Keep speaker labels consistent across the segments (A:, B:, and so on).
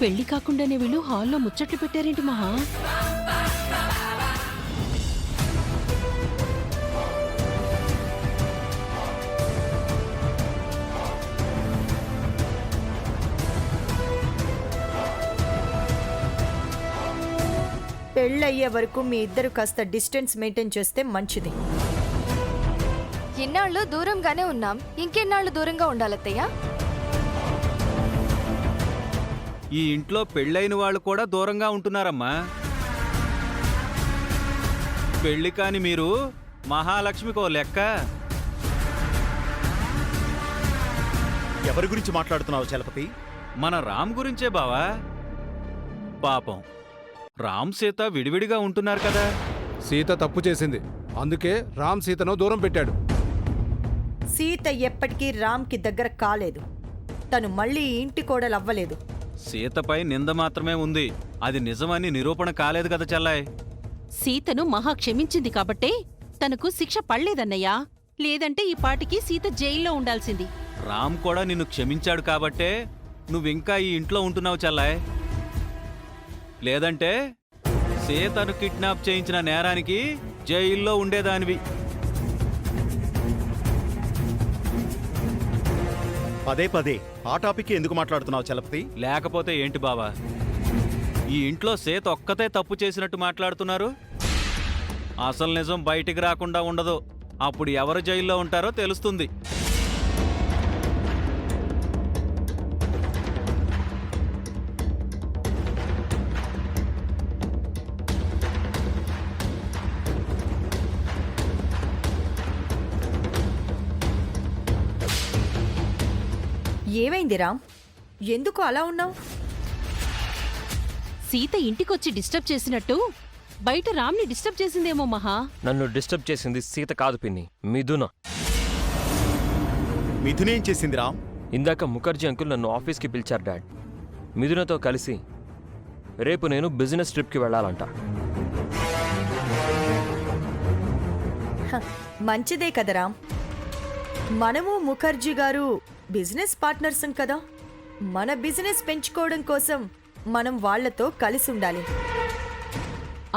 A: పెళ్లి కాకుండానే వీళ్ళు హాల్లో ముచ్చట్లు పెట్టారేంటి మహా?
B: పెళ్ళయ్యే వరకు మీ ఇద్దరు కాస్త డిస్టెన్స్ మెయింటైన్ చేస్తే మంచిది.
C: ఇన్నాళ్ళు దూరంగానే ఉన్నాం, ఇంకెన్నాళ్ళు దూరంగా ఉండాలత్తయ్య?
D: ఈ ఇంట్లో పెళ్ళైన వాళ్ళు కూడా దూరంగా ఉంటున్నారమ్మా. పెళ్లి కాని మీరు మహాలక్ష్మికో లెక్క.
E: ఎవరి గురించి మాట్లాడుతున్నావు చలపతి?
D: మన రామ్ గురించే బావా. పాపం రామ్ సీత విడివిడిగా ఉంటున్నారు కదా.
F: సీత తప్పు చేసింది, అందుకే రామ్ సీతను దూరం పెట్టాడు.
B: సీత ఎప్పటికీ రామ్కి దగ్గర కాలేదు. తను మళ్ళీ ఇంటి కోడలవ్వలేదు.
D: సీతపై నింద మాత్రమే ఉంది, అది నిజమని నిరూపణ కాలేదు కదా చెల్లాయ్.
A: సీతను మహా క్షమించింది కాబట్టే తనకు శిక్ష పడలేదన్నయ్యా. లేదంటే ఈ పాటికి సీత జైల్లో ఉండాల్సింది.
D: రామ్ కూడా నిన్ను క్షమించాడు కాబట్టే నువ్వింకా ఈ ఇంట్లో ఉంటున్నావు చెల్లాయ్. లేదంటే సీతను కిడ్నాప్ చేయించిన నేరానికి జైల్లో ఉండేదానివి.
E: పదే పదే ఆ టాపిక్ ఎందుకు మాట్లాడుతున్నావు చలపతి?
D: లేకపోతే ఏంటి బావా, ఈ ఇంట్లో సీత ఒక్కతే తప్పు చేసినట్టు మాట్లాడుతున్నారు. అసలు నిజం బయటికి రాకుండా ఉండదు. అప్పుడు ఎవరు జైల్లో ఉంటారో తెలుస్తుంది.
B: ఏమైంది రామ్? ఎందుకు అలా ఉన్నావు?
A: సీత ఇంటికొచ్చి డిస్టర్బ్ చేసినట్టు బయట రామ్ని డిస్టర్బ్ చేసిందేమో మహా.
G: నన్ను డిస్టర్బ్ చేసింది సీత కాదు పిన్ని, మిథున.
E: మిథునేం చేసింది రామ్?
G: ఇందాక ముఖర్జీ అంకుల్ నన్ను ఆఫీస్కి పిలిచారు డాడ్. మిథునతో కలిసి రేపు నేను బిజినెస్ ట్రిప్కి వెళ్ళాలంట.
B: మంచిదే కదా రామ్. మనము ముఖర్జీ గారు బిజినెస్ పార్ట్నర్సం కదా. మన బిజినెస్ పెంచుకోవడం కోసం మనం వాళ్లతో కలిసి ఉండాలి.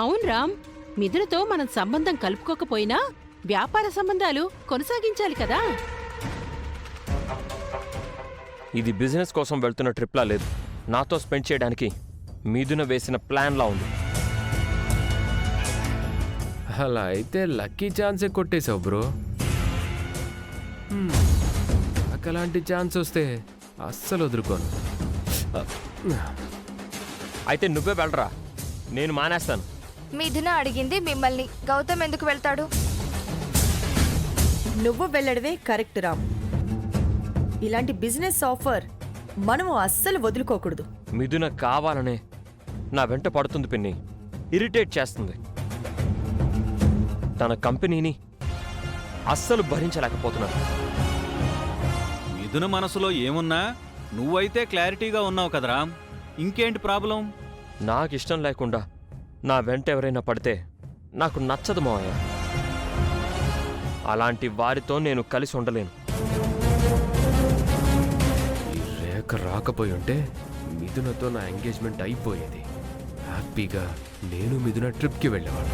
A: అవును రామ్, మిథునతో మనం సంబంధం కలుపుకోకపోయినా వ్యాపార సంబంధాలు కొనసాగించాలి కదా.
G: ఇది బిజినెస్ కోసం వెళ్తున్న ట్రిప్లా లేదు, నాతో స్పెండ్ చేయడానికి మిథున వేసిన ప్లాన్లా ఉంది.
H: అలా అయితే లక్కీ ఛాన్సే కొట్టేశావు బ్రో. అలాంటి ఛాన్స్ వస్తే అస్సలు వదులుకోను.
G: అయితే నువ్వే వెళ్ళరా, నేను మానేస్తాను.
C: మిథున అడిగింది మిమ్మల్ని, గౌతమ్ ఎందుకు వెళ్తాడు?
B: నువ్వు వెళ్ళడమే కరెక్ట్ రామ్. ఇలాంటి బిజినెస్ ఆఫర్ మనము అస్సలు వదులుకోకూడదు.
G: మిథున కావాలనే నా వెంట పడుతుంది పిన్ని, ఇరిటేట్ చేస్తుంది. తన కంపెనీని అస్సలు భరించలేకపోతున్నాను.
D: మిథున మనసులో ఏమున్నా నువ్వైతే క్లారిటీగా ఉన్నావు కదరా. ఇంకేంటి ప్రాబ్లం?
G: నాకిష్టం లేకుండా నా వెంట ఎవరైనా పడితే నాకు నచ్చదు మావయ్య. అలాంటి వారితో నేను కలిసి ఉండలేను.
H: ఈ రేఖ రాకపోయి ఉంటే మిథునతో నా ఎంగేజ్మెంట్ అయిపోయేది. హ్యాపీగా నేను మిథున ట్రిప్కి వెళ్ళేవాడు.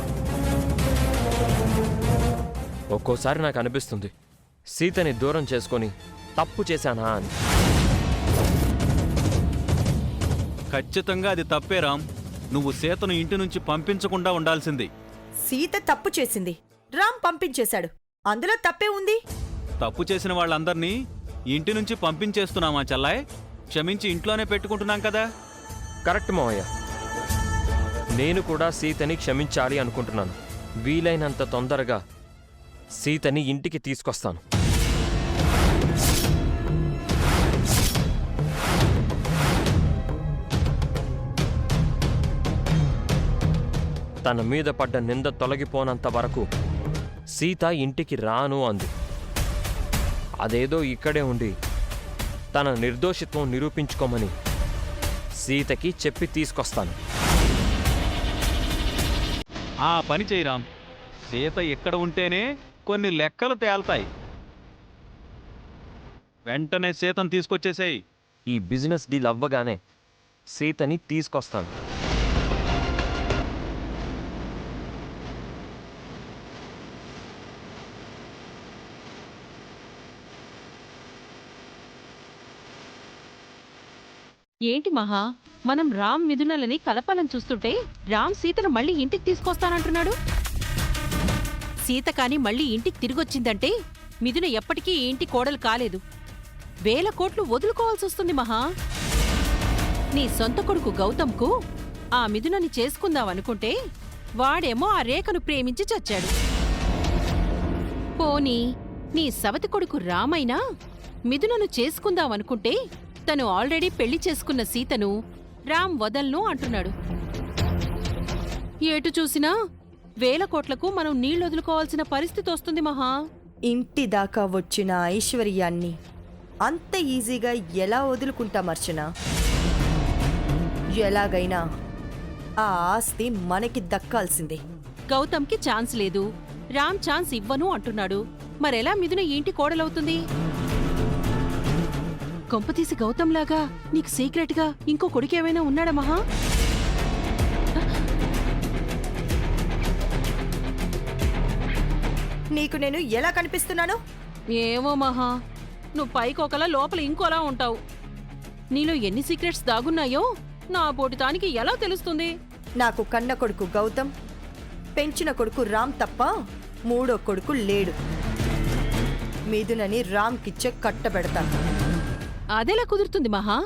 G: ఒక్కోసారి నాకు అనిపిస్తుంది సీతని దూరం చేసుకొని తప్పు చేశానా అని.
D: ఖచ్చితంగా అది తప్పే రామ్. నువ్వు సీతను ఇంటి నుంచి పంపించకుండా ఉండాల్సింది.
B: సీత తప్పు చేసింది, రామ్ పంపించేశాడు. అందులో తప్పే ఉంది.
D: తప్పు చేసిన వాళ్ళందర్నీ ఇంటి నుంచి పంపించేస్తున్నామా చెల్లాయ్? క్షమించి ఇంట్లోనే పెట్టుకుంటున్నాం కదా.
G: కరెక్ట్ మావయ్య, నేను కూడా సీతని క్షమించాలి అనుకుంటున్నాను. వీలైనంత తొందరగా సీతని ఇంటికి తీసుకొస్తాను. తన మీద పడ్డ నింద తొలగిపోనంత వరకు సీత ఇంటికి రాను అంది. అదేదో ఇక్కడే ఉండి తన నిర్దోషిత్వం నిరూపించుకోమని సీతకి చెప్పి తీసుకొస్తాను.
D: ఆ పని చేయి రామ్. సీత ఇక్కడ ఉంటేనే కొన్ని లెక్కలు తేల్తాయి. వెంటనే సీతను తీసుకొచ్చేసేయి.
G: ఈ బిజినెస్ డీల్ అవ్వగానే సీతని తీసుకొస్తాను.
A: ఏంటి మహా, మనం రామ్ మిథునలని కలపాలని చూస్తుంటే రామ్ సీతను మళ్ళీ ఇంటికి తీసుకొస్తానంటున్నాడు. సీత కాని మళ్ళీ ఇంటికి తిరిగొచ్చిందంటే మిథున ఎప్పటికీ ఈ ఇంటి కోడలు కాలేదు. 1000 కోట్లు వదులుకోవాల్సి వస్తుంది మహా. నీ సొంత కొడుకు గౌతమ్కు ఆ మిథునని చేసుకుందామనుకుంటే వాడేమో ఆ రేఖను ప్రేమించి చచ్చాడు. పోనీ నీ సవతి కొడుకు రామైనా మిథునను చేసుకుందామనుకుంటే తను ఆల్రెడీ పెళ్లి చేసుకున్న సీతను రామ్ వదల్ను అంటున్నాడు. ఏటు చూసినా 1000 కోట్లకు మనం నీళ్లొదులుకోవాల్సిన పరిస్థితి వస్తుంది మహా.
B: ఇంటి దాకా వచ్చిన ఐశ్వర్యాన్ని అంత ఈజీగా ఎలా వదులుకుంటాం అర్చన? ఎలాగైనా ఆ ఆస్తి మనకి దక్కాల్సిందే.
A: గౌతమ్కి ఛాన్స్ లేదు, రామ్ ఛాన్స్ ఇవ్వను అంటున్నాడు. మరెలా మిథున ఈ ఇంటి కోడలవుతుంది? కొంపతీసి గౌతంలాగా నీకు సీక్రెట్గా ఇంకో కొడుకేమైనా ఉన్నాడా మహా?
B: నీకు నేను ఎలా కనిపిస్తున్నాను?
A: ఏమో మహా, నువ్వు పైకొకలా లోపల ఇంకోలా ఉంటావు. నీలో ఎన్ని సీక్రెట్స్ దాగున్నాయో నా పోటితానికి ఎలా తెలుస్తుంది?
B: నాకు కన్న కొడుకు గౌతమ్, పెంచిన కొడుకు రామ్ తప్ప మూడో కొడుకు లేడు. మిథునని రామ్కిచ్చే కట్టబెడతాను.
A: అదెలా కుదురుతుంది మహా?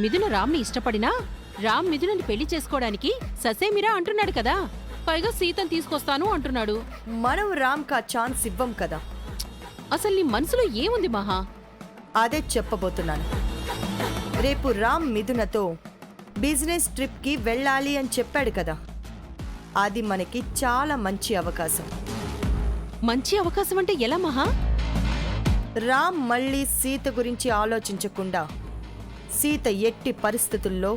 A: మిథున రామ్ని ఇష్టపడినా రామ్ మిథునని పెళ్లి చేసుకోవడానికి ససేమిరా అంటున్నాడు కదా. పైగా సీతను తీసుకొస్తాను అంటున్నాడు.
B: మనం రామ్కా ఛాన్స్ ఇవ్వం కదా.
A: అసలు నీ మనసులో ఏముంది మహా?
B: అదే చెప్పబోతున్నాను. రేపు రామ్ మిథునతో బిజినెస్ ట్రిప్కి వెళ్ళాలి అని చెప్పాడు కదా. అది మనకి చాలా మంచి అవకాశం.
A: మంచి అవకాశం అంటే ఎలా మహా?
B: రామ్ మళ్ళీ సీత గురించి ఆలోచించకుండా, సీత ఎట్టి పరిస్థితుల్లో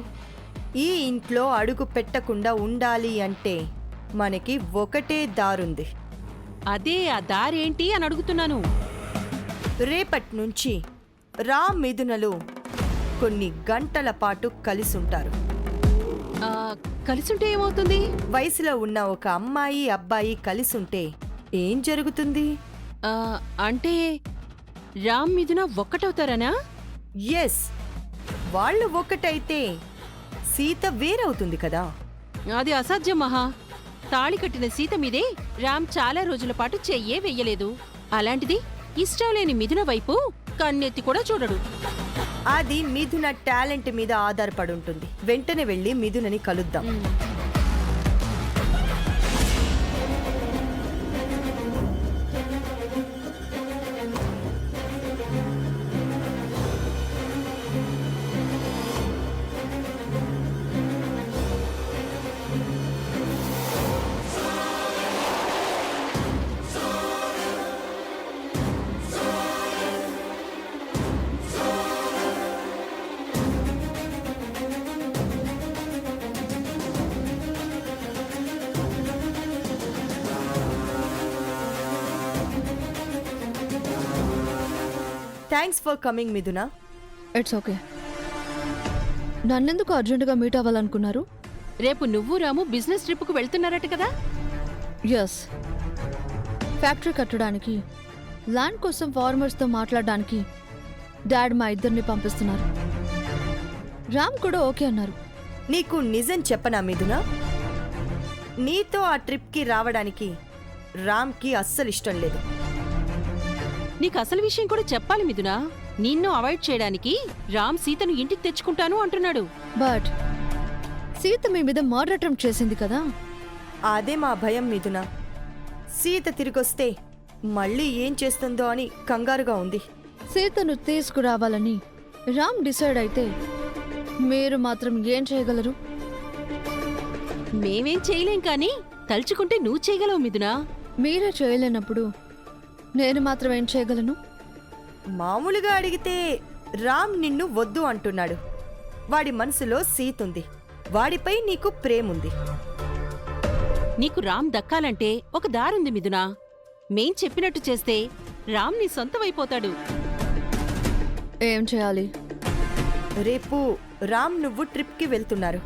B: ఈ ఇంట్లో అడుగు పెట్టకుండా ఉండాలి అంటే మనకి ఒకటే దారుంది.
A: అదే ఆ దారేంటి అని అడుగుతున్నాను.
B: రేపటి నుంచి రామ్ మిథునలు కొన్ని గంటల పాటు కలిసుంటారు.
A: ఆ, కలిసుంటే ఏమవుతుంది?
B: వయసులో ఉన్న ఒక అమ్మాయి అబ్బాయి కలిసుంటే ఏం జరుగుతుంది?
A: ఆ, అంటే రామ్ మిథున ఒక్కటవుతారనా?
B: ఎస్, వాళ్ళు ఒకటైతే సీత వేరవుతుంది కదా.
A: అది అసాధ్యం మహా. తాళి కట్టిన సీత మీదే రామ్ చాలా రోజుల పాటు చెయ్యే వెయ్యలేదు. అలాంటిది ఇష్టం లేని మిథున వైపు కన్నెత్తి కూడా చూడడు.
B: అది మిథున టాలెంట్ మీద ఆధారపడి ఉంటుంది. వెంటనే వెళ్ళి మిథునని కలుద్దాం. థ్యాంక్స్ ఫర్ కమింగ్ మిథున.
I: It's okay. నన్నెందుకు అర్జెంటుగా మీట్ అవ్వాలనుకున్నారు?
A: రేపు నువ్వు రాము బిజినెస్ ట్రిప్కు వెళ్తున్నారట కదా.
I: ఎస్, ఫ్యాక్టరీ కట్టడానికి, ల్యాండ్ కోసం ఫార్మర్స్తో మాట్లాడడానికి డాడ్ మా ఇద్దరిని పంపిస్తున్నారు. రామ్ కూడా ఓకే అన్నారు.
B: నీకు నిజం చెప్పనా మిథున? నీతో ఆ ట్రిప్కి రావడానికి రామ్కి అస్సలు ఇష్టం లేదు.
A: నీకు అసలు విషయం కూడా చెప్పాలి మిథునా. నిన్ను అవాయిడ్ చేయడానికి రామ్ సీతను ఇంటికి తెచ్చుకుంటాను అంటున్నాడు.
I: బట్ సీత మీ మీద మర్డర్ అటెంప్ట్ చేసింది కదా.
B: అదే మా భయం మిథున. సీత తిరిగొస్తే మళ్ళీ ఏం చేస్తుందో అని కంగారుగా ఉంది.
I: సీతను తీసుకురావాలని రామ్ డిసైడ్ అయితే మీరు మాత్రం ఏం చేయగలరు?
A: మేమేం చేయలేం కానీ తలుచుకుంటే నువ్వు చేయగలవు మిథునా.
I: మీరే చేయలేనప్పుడు నేను మాత్రం ఏం చేయగలను?
B: మామూలుగా అడిగితే రామ్ నిన్ను వద్దు అంటున్నాడు. వాడి మనసులో సీతుంది. వాడిపై నీకు ప్రేముంది.
A: నీకు రామ్ దక్కాలంటే ఒక దారుంది మిథునా. మేం చెప్పినట్టు చేస్తే రామ్ నీ సొంతమైపోతాడు.
I: ఏం చేయాలి?
B: రేపు రామ్ నువ్వు ట్రిప్కి వెళ్తున్నారు.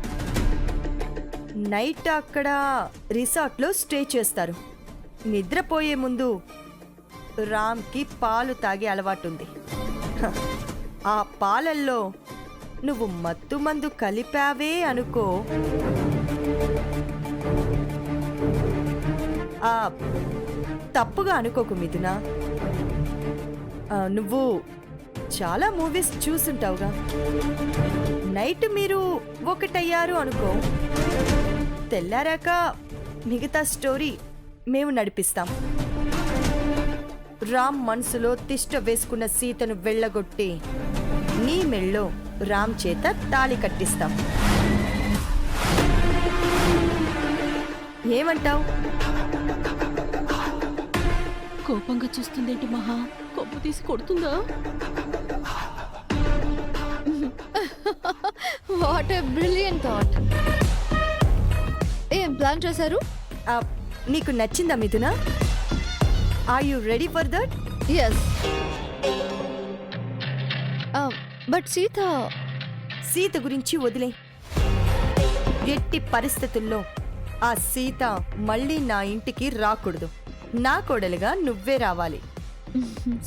B: నైట్ అక్కడ రిసార్ట్లో స్టే చేస్తారు. నిద్రపోయే ముందు రామ్కి పాలు తాగే అలవాటుంది. హ, ఆ పాలల్లో నువ్వు మత్తు మందు కలిపావే అనుకో, ఆ తప్పుగా అనుకోకు మిథున. నువ్వు చాలా మూవీస్ చూసుంటావుగా. నైట్ మీరు ఒకటయ్యారు అనుకో, తెల్లారాక మిగతా స్టోరీ మేము నడిపిస్తాం. రామ్ మనసులో తిష్ట వేసుకున్న సీతను వెళ్ళగొట్టి నీ మెళ్ళో రామ్ చేత తాళి కట్టిస్తాం. ఏమంటావు?
A: కోపంగా చూస్తుందేంటి మహా? కొప్పు తీసి కొడుతుందా?
I: What a brilliant thought. ఏం ప్లాన్ చేశారు?
B: నీకు నచ్చిందా Mithuna? Are you ready for that?
I: Yes. But Sita
B: గురించి వదిలే. ఎట్టి పరిస్థితుల్లో ఆ సీత మళ్ళీ నా ఇంటికి రాకూడదు. నా కోడలుగా నువ్వే రావాలి.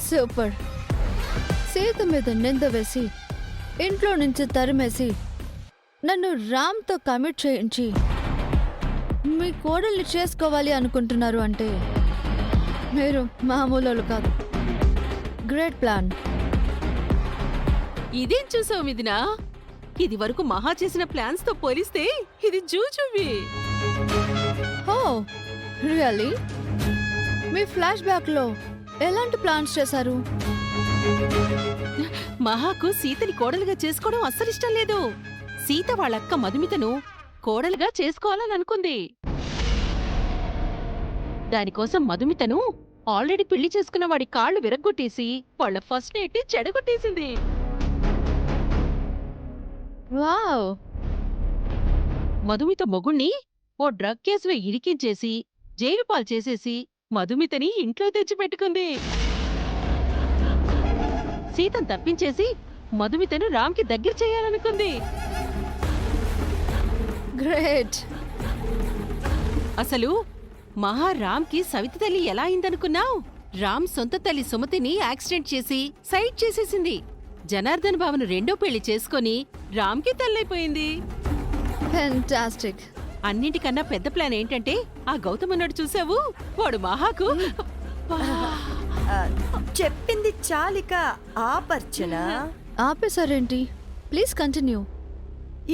I: సూపర్. సీత మీద నింద వేసి ఇంట్లో నుంచి తరిమేసి నన్ను రామ్తో కమిట్ చేయించి మీ కోడల్ని చేసుకోవాలి అనుకుంటున్నారు అంటే మీరు మామూలు కాదు. Great plan.
A: ఇదేం చూసావు మిథునా? ఇది వరకు మహా చేసిన ప్లాన్స్ తో పోలిస్తే ఇది జూజువి.
I: ఓ రియల్లీ? మీ ఫ్లాష్ బ్యాక్ లో ఎలాంటి ప్లాన్స్ చేశారు?
A: మహాకు సీతని కోడలుగా చేసుకోవడం అస్సలిష్టం లేదు. సీత వాళ్ళక్క మధుమితను కోడలుగా చేసుకోవాలని అనుకుంది. దానికోసం మధుమితను ఆల్రెడీ పెళ్లి చేసుకున్న వాడి కాళ్ళు విరగ్గొట్టేసి వాళ్ళ ఫస్ట్ నైట్ చెడగొట్టేసింది.
I: వావ్.
A: మధుమిత మొగుణ్ణి ఓ డ్రగ్ కేసులో ఇరికించేసి జైలు పాలు చేసేసి మధుమితని ఇంట్లో తెచ్చిపెట్టుకుంది. సీతను తప్పించేసి మధుమితను రామ్కి దగ్గర చేయాలనుకుంది.
I: గ్రేట్.
A: అసలు మహా రామ్కి సవితి తల్లి ఎలా అయిందనుకున్నావ్? రామ్ సొంత తల్లి సుమతిని యాక్సిడెంట్ చేసి సైడ్ చేసేసింది. జనార్దన్ బాబును రెండో పెళ్లి చేసుకొని రామ్కి తల్లైపోయింది.
I: ఫెంటాస్టిక్.
A: అన్నింటికన్నా పెద్ద ప్లాన్ ఏంటంటే ఆ గౌతమ్ అన్నాడు చూసావు, వాడు మహాకు
B: చెప్పింది చాలిక ఆపర్చన.
I: ఆపేశారేంటి? Please continue.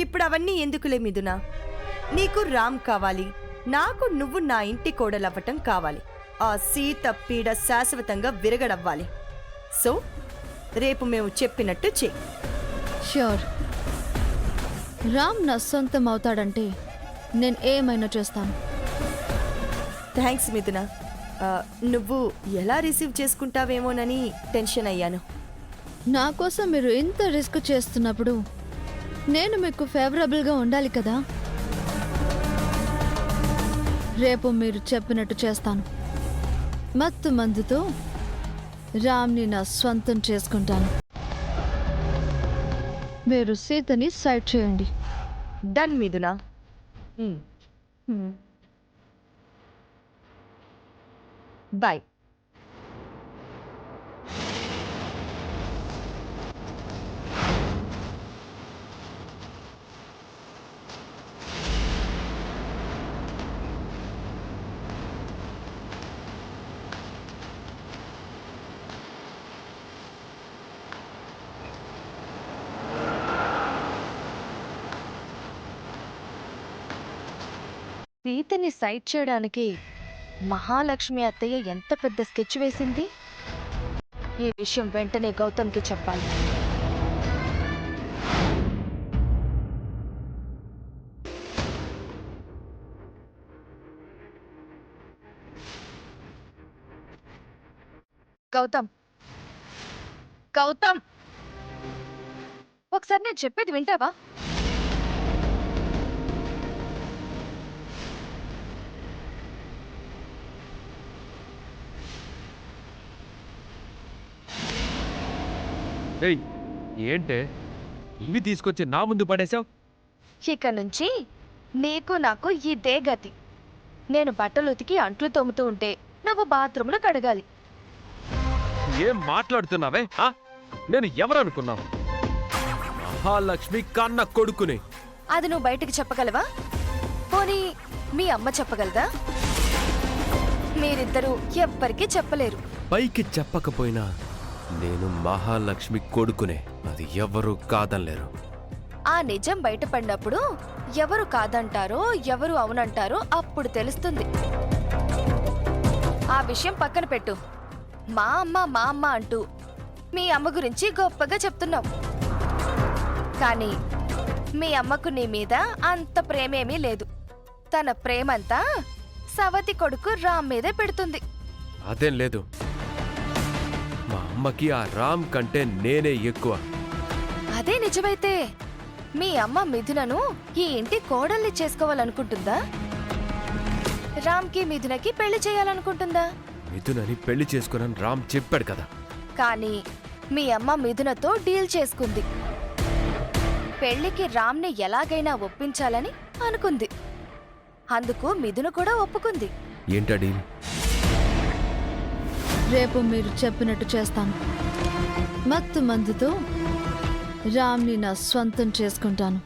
B: ఇప్పుడు అవన్నీ ఎందుకులే మిథునా. నీకు రామ్ కావాలి, నాకు నువ్వు నా ఇంటి కోడలవ్వటం కావాలి. ఆ సీత పీడ శాశ్వతంగా విరగడవ్వాలి. సో రేపు మేము చెప్పినట్టు చెయ్యి.
I: ష్యూర్. రామ్ నా సొంతం అవుతాడంటే నేను ఏమైనా చేస్తాను.
B: థ్యాంక్స్ మిథున. నువ్వు ఎలా రిసీవ్ చేసుకుంటావేమోనని టెన్షన్ అయ్యాను.
I: నా కోసం మీరు ఇంత రిస్క్ చేస్తున్నప్పుడు నేను మీకు ఫేవరబుల్గా ఉండాలి కదా. రేపు మీరు చెప్పినట్టు చేస్తాను. మత్తు మందుతో రామ్ని నా స్వంతం చేసుకుంటాను. మీరు సీతని సైడ్ చేయండి.
B: డన్ మిథున. బాయ్.
C: సీతని సైడ్ చేయడానికి మహాలక్ష్మి అత్తయ్య ఎంత పెద్ద స్కెచ్ వేసింది. ఈ విషయం వెంటనే గౌతమ్కి చెప్పాలి. గౌతమ్, గౌతమ్, ఒకసారి నేను చెప్పేది వింటావా?
H: ఏయ్ ఏంటే ఇవి తీసుకొచ్చి నా ముందు పడేశావు.
C: ఇక నుంచి నీకు నాకు ఇదే గతి. నేను బట్టలు ఉతికి అంట్లు తోముతూ ఉంటే నువ్వు బాత్రూంలో కడగాలి.
H: ఏం మాట్లాడుతున్నావే? నేను ఎవరనుకున్నావు? మహాలక్ష్మి కన్న కొడుకుని.
C: అది నువ్వు బయటికి చెప్పగలవా? పోనీ మీ అమ్మ చెప్పగలదా? మీరిద్దరూ ఎవ్వరికీ చెప్పలేరు.
H: పైకి చెప్పకపోయినా నేను మహాలక్ష్మి కొడుకునే. అది ఎవరు కాదనలేరు.
C: ఆ నిజం బయటపడినప్పుడు ఎవరు కాదంటారో ఎవరు అవునంటారో అప్పుడు తెలుస్తుంది. ఆ విషయం పక్కన పెట్టు. మా అమ్మ అంటూ మీ అమ్మ గురించి గొప్పగా చెప్తున్నావు. కానీ మీ అమ్మకు నీ మీద అంత ప్రేమేమీ లేదు. తన ప్రేమంతా సవతి కొడుకు రామ్ మీదే పెడుతుంది.
H: అదేం లేదు. మా అమ్మకి ఆ రామ్ కంటే నేనే ఎక్కువ.
C: అదే నిజమైతే మీ అమ్మ మిథునను ఈ ఇంటి కోడల్ని చేసుకోవాలనుకుంటుందా? రామ్కి మిథునకి పెళ్లి చేయాలనుకుంటుందా?
H: మిథునని పెళ్లి చేసుకున్నాను రామ్ చెప్పాడు కదా.
C: కానీ మీ అమ్మ మిథునతో డీల్ చేసుకుంది. పెళ్లికి రామ్ని ఎలాగైనా ఒప్పించాలని అనుకుంది. అందుకు మిథున కూడా ఒప్పుకుంది.
H: ఏంటా డీల్?
I: రేపు మీరు చెప్పినట్టు చేస్తాను. మత్తు మందుతో రామ్ని నా స్వంతం చేసుకుంటాను.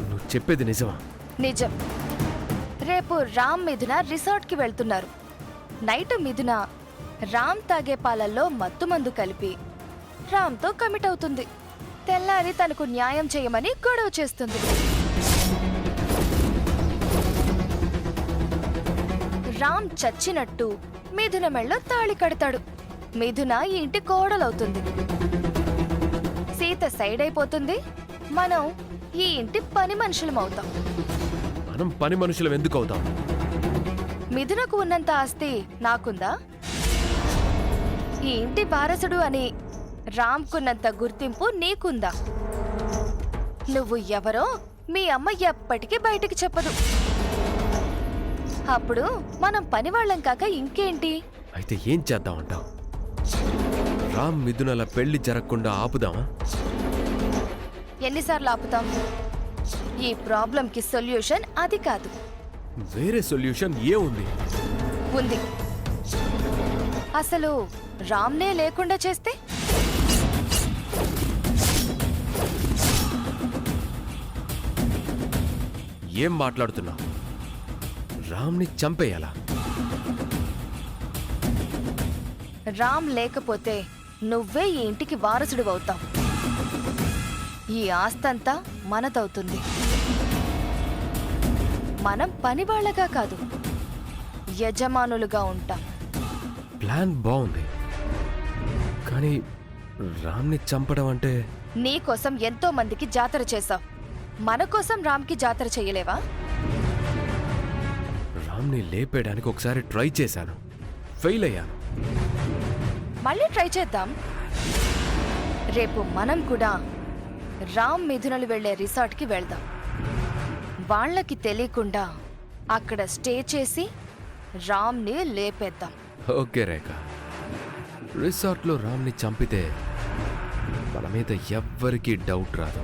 H: నువ్వు చెప్పేది నిజమా?
C: నిజం. రేపు రామ్ మిథున రిసార్ట్కి వెళ్తున్నారు. నైట్ మిథున రామ్ తాగే పాలల్లో మత్తు మందు కలిపి రామ్తో కమిట్ అవుతుంది. తెల్లారి తనకు న్యాయం చేయమని గొడవ చేస్తుంది. రామ్ చచ్చినట్టు మిథున మెళ్ళో తాళి కడతాడు. మిథున ఈ ఇంటి కోడలవుతుంది. సీత సైడ్ అయిపోతుంది. మనం ఈ ఇంటి పని మనుషులం అవుతాం.
H: మనం పని మనుషులం ఎందుకు అవుతాం?
C: మిథునకు ఉన్నంత ఆస్తి నాకుందా? ఈ ఇంటి వారసుడు అని రామ్కున్నంత గుర్తింపు నీకుందా? నువ్వు ఎవరో మీ అమ్మ ఎప్పటికీ బయటికి చెప్పదు. అప్పుడు మనం పనివాళ్ళం కాక ఇంకేంటి?
H: అయితే ఏం చేద్దామంటావు? రామ్ మిథునల పెళ్లి జరగకుండా ఆపుదామా?
C: ఎన్నిసార్లు ఆపుతాం? ఈ ప్రాబ్లంకి సొల్యూషన్ అది కాదు.
H: వేరే సొల్యూషన్ ఏముంది?
C: ఉంది. అసలు రామ్నే లేకుండా చేస్తే?
H: ఏం మాట్లాడుతున్నావు? రామ్ని చంపేయాలా?
C: రామ్ లేకపోతే నువ్వే ఈ ఇంటికి వారసుడు అవుతావు. ఈ ఆస్తంతా మనదవుతుంది. మనం పనివాళ్లగా కాదు, యజమానులుగా ఉంటాం.
H: ప్లాన్ బాగుంది, కానీ రామ్ని చంపడం అంటే...
C: నీకోసం ఎంతో మందికి జాతర చేశావు. మన కోసం రామ్కి జాతర చెయ్యలేవా?
H: రామ్ని లేపేయడానికి ఒకసారి ట్రై చేశాను, ఫెయిల్ అయ్యాను.
C: మళ్ళీ ట్రై చేద్దాం. రేపు మనం కూడా రామ్ మిథునలు వెళ్లే రిసార్ట్కి వెళ్దాం. వాళ్ళకి తెలియకుండా అక్కడ స్టే చేసి రామ్ని లేపేద్దాం.
H: ఓకే రేఖ, రిసార్ట్లో రామ్ని చంపితే మన మీద ఎవ్వరికీ డౌట్ రాదు.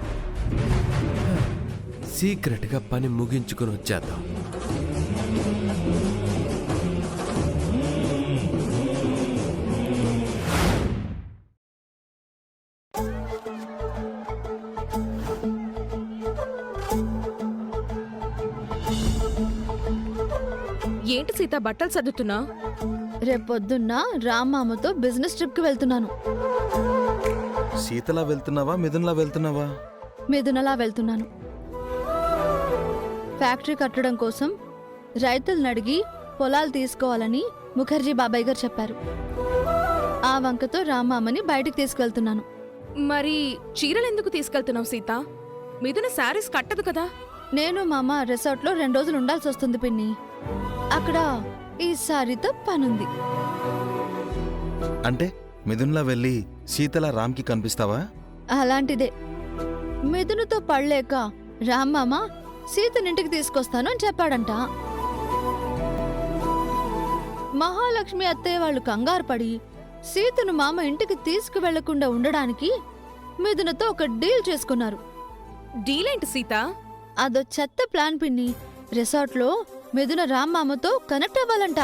H: సీక్రెట్గా పని ముగించుకుని వచ్చేద్దాం.
A: ఏంటి సీత బట్టలు సర్దుతున్నా?
I: రేపొద్దున్న రామ్మామతో బిజినెస్ ట్రిప్కి వెళ్తున్నాను.
E: సీతలా వెళ్తున్నావా మిథున్లా వెళ్తున్నావా?
I: మిథునలా వెళ్తున్నాను. ఫ్యాక్టరీ కట్టడం కోసం రైతులను అడిగి పొలాలు తీసుకోవాలని ముఖర్జీ బాబాయ్ గారు చెప్పారు. ఆ వంకతో రామ్మామని బయటికి తీసుకెళ్తున్నాను.
A: మరి చీరలు ఎందుకు తీసుకెళ్తున్నావు సీత? మిథున శారీస్ కట్టదు కదా.
I: నేను మామ రిసార్ట్లో 2 రోజులు ఉండాల్సి వస్తుంది పిన్ని. అక్కడ ఈ సారీతో పనుంది.
E: అంటే మిథున్లా వెళ్ళి సీతలా రామ్కి కనిపిస్తావా?
I: అలాంటిదే. మిథునతో పడలేక రామ్మామ సీతనింటికి తీసుకొస్తాను అని చెప్పాడంట. మహాలక్ష్మి అత్తయ్య వాళ్ళు కంగారు పడి సీతను మామ ఇంటికి తీసుకువెళ్లకుండా ఉండడానికి మిథునతో ఒక డీల్ చేసుకున్నారు.
A: డీలేంటి సీత?
I: అదో చెత్త ప్లాన్ పిన్ని. రిసార్ట్లో మిథున రామ్ మామతో కనెక్ట్ అవ్వాలంట.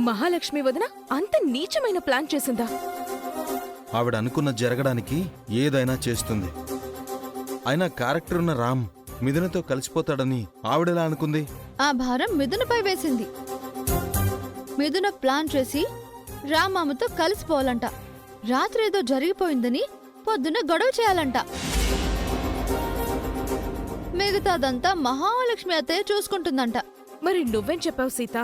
A: మహాలక్ష్మి వదిన అంత నీచమైన ప్లాన్ చేసిందా?
J: ఆవిడ అనుకున్న జరగడానికి ఏదైనా చేస్తుంది. అయినా క్యారెక్టర్ ఉన్న రామ్ మిథునతో కలిసిపోతాడని ఆవిడెలా అనుకుంది?
I: ఆ భారం మిథునపై వేసింది. మిథున ప్లాన్ చేసి రామామతో కలిసిపోవాలంట. రాత్రి ఏదో జరిగిపోయిందని పొద్దున గొడవ చేయాలంట. మిగతాదంతా మహాలక్ష్మి అత్తయ్య చూసుకుంటుందంట.
A: మరి నువ్వేం చెప్పావు సీత?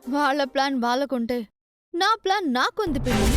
I: వాళ్ళ ప్లాన్ వాళ్ళకుంటే నా ప్లాన్ నాకుంది పిన్ని.